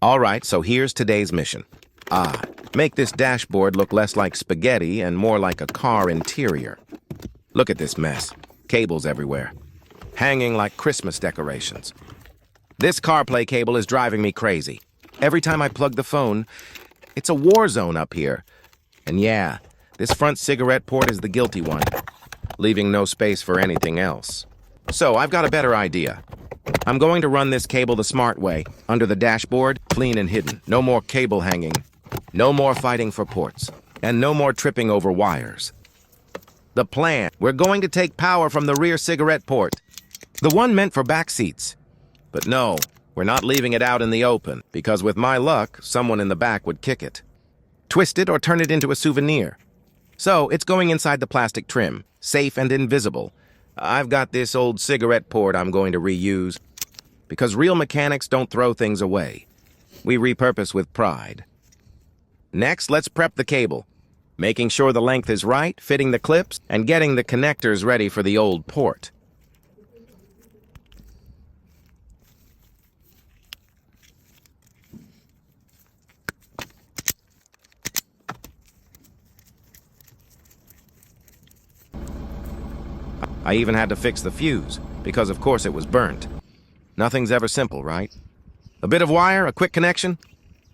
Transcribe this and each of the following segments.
All right, so here's today's mission. Make this dashboard look less like spaghetti and more like a car interior. Look at this mess. Cables everywhere, hanging like Christmas decorations. This CarPlay cable is driving me crazy. Every time I plug the phone, it's a war zone up here. And yeah, this front cigarette port is the guilty one, leaving no space for anything else. So I've got a better idea. I'm going to run this cable the smart way, under the dashboard, clean and hidden. No more cable hanging, no more fighting for ports, and no more tripping over wires. The plan: we're going to take power from the rear cigarette port, the one meant for back seats. But no, we're not leaving it out in the open, because with my luck, someone in the back would kick it, twist it, or turn it into a souvenir. So it's going inside the plastic trim, safe and invisible. I've got this old cigarette port I'm going to reuse, because real mechanics don't throw things away. We repurpose with pride. Next, let's prep the cable, making sure the length is right, fitting the clips, and getting the connectors ready for the old port. I even had to fix the fuse, because of course it was burnt. Nothing's ever simple, right? A bit of wire, a quick connection,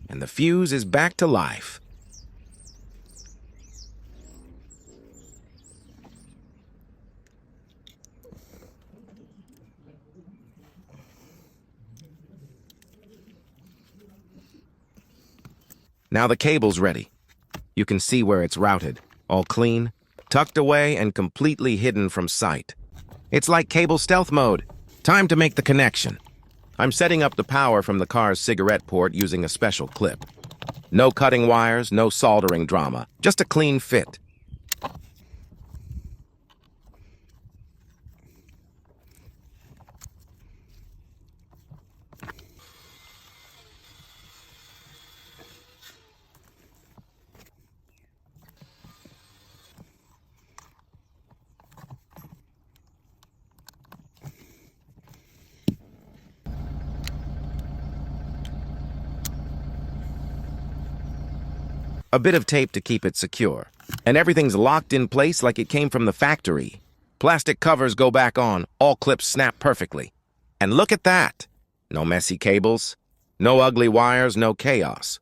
and the fuse is back to life. Now the cable's ready. You can see where it's routed, all clean, tucked away and completely hidden from sight. It's like cable stealth mode. Time to make the connection. I'm setting up the power from the car's cigarette port using a special clip. No cutting wires, no soldering drama, just a clean fit. A bit of tape to keep it secure. And everything's locked in place like it came from the factory. Plastic covers go back on, all clips snap perfectly. And look at that! No messy cables, no ugly wires, no chaos.